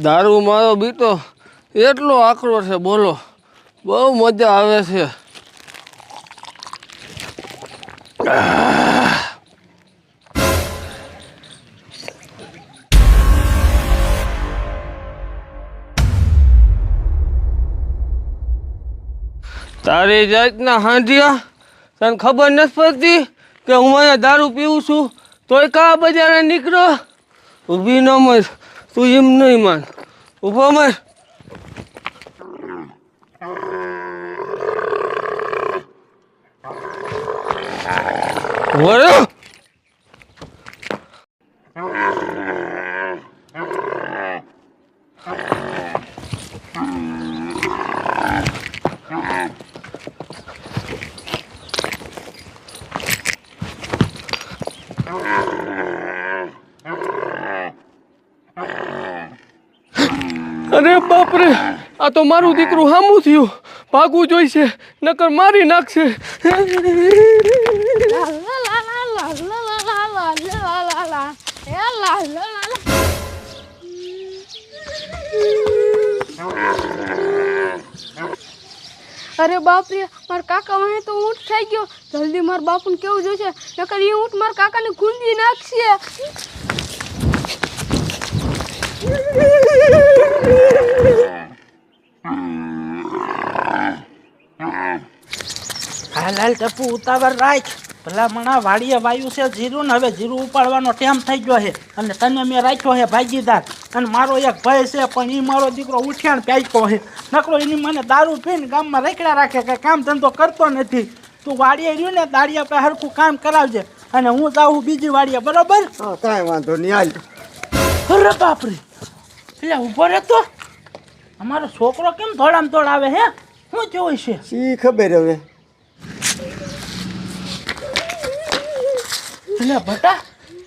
દારૂ મારો બીતો એટલો આકરો છે બોલો, બહુ મજા આવે છે. તારી જાતના હાંડિયા, તને ખબર નથી પડતી કે હું અહીંયા દારૂ પીવું છું તોય કા બજારે નીકળો? ઊભી ન મર, તું એમ નહીં માન, ઊભો મર. વળો અરે બાપરે, આ તો મારું દીકરું હામું થયું, ભાગવું જોઈશે નકર મારી નાખશે. અરે બાપરે, મારા કાકા વહે તો ઊંટ થઈ ગયો. જલ્દી મારા બાપુને કેવું જોઈશે નકર એ ઊંટ મારા કાકાને ગુંદી નાખશે. હાલ ટપુ ઉતાવળ રાખ. ભલા મણા વાડીએ વાયુ છે જીરું ને હવે જીરું ઉપાડવાનો ટાઈમ થઈ ગયો છે અને તને મેં રાખ્યો છે ભાગીદાર. અને મારો એક ભાઈ છે પણ એ મારો દીકરો ઉઠ્યા ને પ્યાક્યો છે. નકરો એની મને દારૂ પીને ગામમાં રેકડા રાખે, કે કામ ધંધો કરતો નથી. તું વાડીએ રહ્યું ને દાડિયા પાસે હરખું કામ કરાવજે અને હું જાઉં બીજી વાડીએ, બરોબર? કાંઈ વાંધો નહીં, હાલ. અરે બાપરે, એટલે ઉભો રહેતો. અમારો છોકરો કેમ દોડામ દોડ આવે હે? શું જોઈ છે? શી ખબર હવે. એટલે બટા,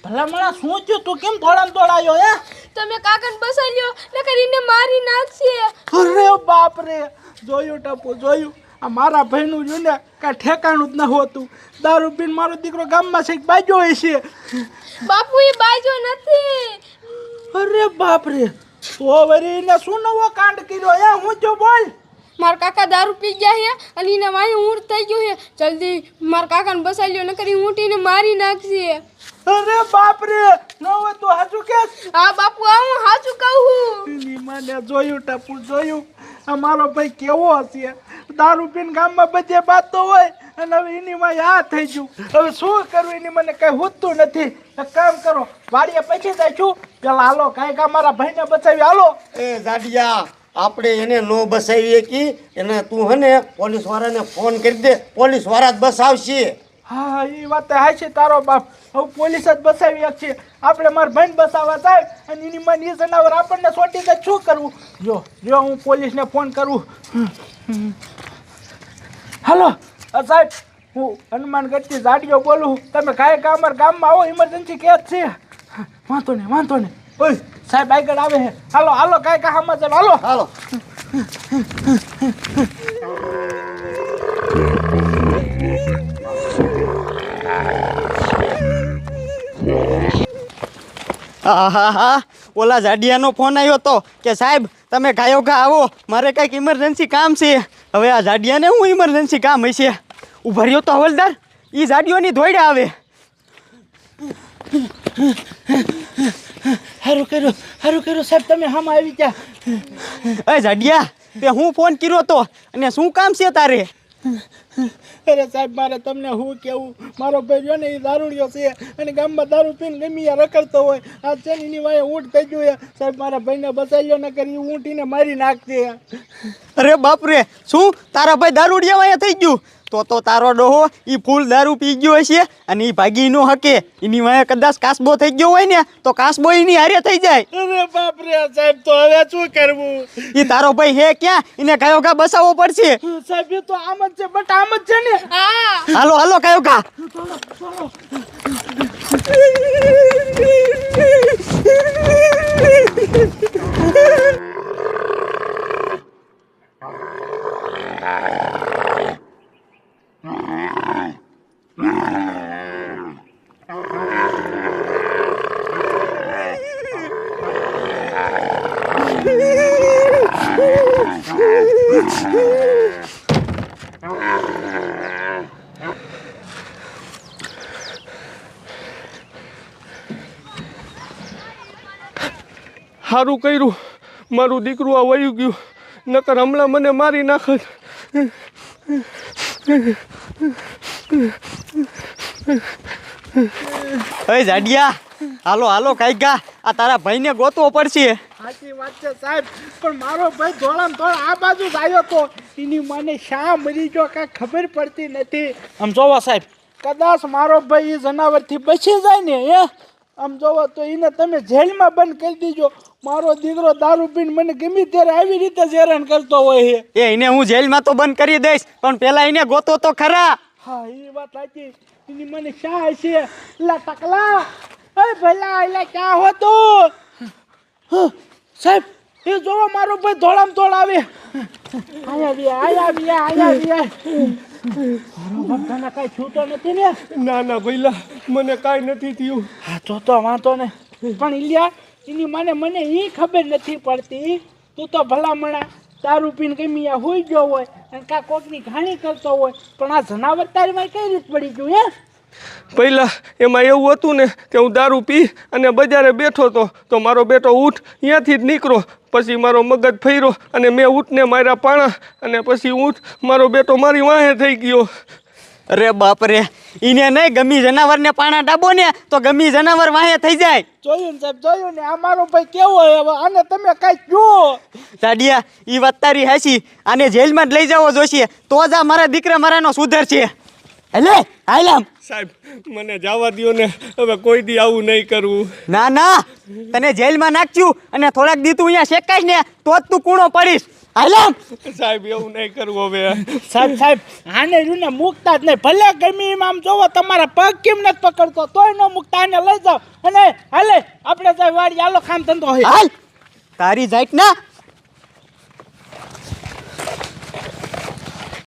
ભલા મણા શું થયું? તું કેમ દોડામ દોડ આવ્યો હે? તમે કાકાને બસાઈ લ્યો નકર એને મારી નાખશે. અરે બાપરે, જોયું ટપુ જોયું. આ મારા ભાઈનું જોયું ને કાંઈ ઠેકાણું જ ન હોતું. દારૂ પીને મારો દીકરો ગામમાં છે બાજ્યો હોય છે. બાપુ એ બાજો નથી. અરે બાપરે, તો વરી એને શું નવો કાંડ કર્યો હે? હું જો બોલ. મારા કાકા દારૂ પી ગયા છે અને એને વાંહે ઊંટ થઈ ગયું છે. જલ્દી મારા કાકાને બસાઈ લ્યો નકર એ ઊંટ એને મારી નાખશે. અરે બાપરે, ન હોય તો હાચું કે? હા બાપુ, આ હું સાચું કહું. એની મને જોયું ટપુ જોયું. આ મારો ભાઈ કેવો હશે? દારૂ પીને ગામમાં બધે બાતો હોય અને હવે એની માં આ થઈ ગયું. હવે શું કરવું એની મને કઈ હોતું નથી. એક કામ કરો, વાડીએ પછી જાય છું પેલા હાલો કાંઈક મારા ભાઈને બચાવી હાલો. એ જાડિયા, આપણે એને નો બસાવીએ કી એને તું હે ને પોલીસ વાળાને ફોન કરી દે, પોલીસ વાળા જ બસાવશે. હા, એ વાત હાય છે તારો બાપ. હવે પોલીસ જ બસાવી છે. આપણે મારા ભાઈને બસાવવા જાય અને એની માં એ જનાવર આપણને છોટી દે, શું કરવું? જો હું પોલીસને ફોન કરું. હાલો સાહેબ, હું હનુમાનગઢથી જાડિયો બોલું. તમે કાંઈ અમારા ગામમાં આવો, ઇમરજન્સી કેસ છે. વાંધો નહીં. ઓય સાહેબ આગળ આવે છે. હાલો કાંઈ સમાચાર. હાલો. હા, ઓલા જાડિયાનો ફોન આવ્યો તો કે સાહેબ તમે ગાયો ગા આવો, મારે કંઈક ઇમરજન્સી કામ છે. હવે આ જાડિયાને હું ઇમરજન્સી કામ હશે? ઉભા રહ્યો તો હવલદાર, એ જાડિયોની ધોઈડે આવે. સારું કર્યું સાહેબ, તમે હામાં આવી ગયા. એ જાડિયા, તે હું ફોન કર્યો તો અને શું કામ છે તારે? અરે સાહેબ, મારે તમને શું કેવું? મારો ભાઈ રહ્યો ને એ દારૂડિયો છે અને ગામમાં દારૂ પીને ગમી રખડતો હોય. આ છે ને એની વાંહે ઊંટ થઈ ગયું છે. સાહેબ, મારા ભાઈને બચાવ્યો ન કરી ઊંટીને મારી નાખશે. અરે બાપરે, શું તારા ભાઈ દારૂડિયા વાંહે થઈ ગયું? તો તારો ડોહો એ ફૂલ દારૂ પી ગયો હશે અને એ ભાગી નો હકે. એની વાંહે કદાચ કાસબો થઈ ગયો હોય ને તો કાસબો એની હારે થઈ જાય. અરે બાપરે સાહેબ, તો હવે શું કરવું? એ તારો ભાઈ હે ક્યાં? એને કયો કા બસાવવો પડશે. સાહેબ, એ તો આમ જ છે, બટ આમ જ છે ને. હાલો કયો કા. સારું કર્યું મારું દીકરું આ વયું ગયું, નકર હમણાં મને મારી નાખત. એ જાડિયા, હાલો હાલો કાંઈક ગા, આ તારા ભાઈને ગોતવો પડશે. સાચી વાત છે સાહેબ, પણ મારો ભાઈ ધોળામ ધોળ આ બાજુ જ આવ્યો તો એની મને શા મરી ગયો કાંઈ ખબર પડતી નથી. આમ જોવો સાહેબ, કદાચ મારો ભાઈ એ જનાવરથી બચી જાય ને આમ જોવો તો એને તમે જેલમાં બંધ કરી દીજો. મારો દીકરો દારૂ પીને મને ગમે ત્યારે આવી રીતે જ હેરાન કરતો હોય છે. એને હું જેલમાં તો બંધ કરી દઈશ, પણ પેલા એને ગોતો તો ખરા. હા એ વાત સાચી, એની મને શા હશે. લા ટકલા, એ ભલા એલા ક્યાં હો તું? સાહેબ એ જોવો મારો ભાઈ ધોળામ ધોળ આવે. આયા ભક્તને કઈ છૂટો નથી ને? ના ના ભઈલા, મને કાંઈ નથી થયું. હા તો વાંધો ને, પણ ઇલિયા એની મને એ ખબર નથી પડતી. તું તો ભલામણા દારૂ પીને ગમી હોઈ ગયો હોય અને કાં કોકની ઘાણી કરતો હોય, પણ આ જનાવર તારીમાં કઈ રીત પડી ગયું હે? પહેલાં એમાં એવું હતું ને કે હું દારૂ પી અને બજારે બેઠો હતો, તો મારો બેટો ઊંટ ત્યાંથી જ નીકળો. પછી મારો મગજ ફર્યો અને મેં ઊંટને માર્યા પાણા, અને પછી ઊંટ મારો બેટો મારી વાહે થઈ ગયો. અરે બાપ રે, ઈને નહીં ગમી જનાવરને પાણા ડાબો ને તો ગમી જનાવર વાહે થઈ જાય. જોયું ને સાહેબ, જોયું ને, આ મારો ભાઈ કેવો હવે આને તમે કાંઈ જુઓ. જાડિયા, ઈ વાત તારી હાચી, આને જેલમાં જ લઈ જવો જોઈશે, તો જ આ મારા દીકરા મારાનો સુધર છે. એટલે હાલામ સાહેબ મને જવા દ્યો ને, હવે કોઈ દી આવું નહીં કરવું. ના ના, તને જેલમાં નાખશું અને થોડાક દી તું અહીંયા શેકાઈશ ને તો જ તું કૂણો પડીશ. હાલામ સાહેબ એવું નહીં કરવું હવે. સાહેબ આને રૂને મૂકતા જ નહીં. ભલે ગમી એમ આમ જોવો તમારા પગ કેમ નથી પકડતો તોય ન મૂકતા, આને લઈ જાઓ અને હાલે આપણે જાય વાડી. હાલો કામ ધંધો હોય. હાલ તારી જાઈટ ના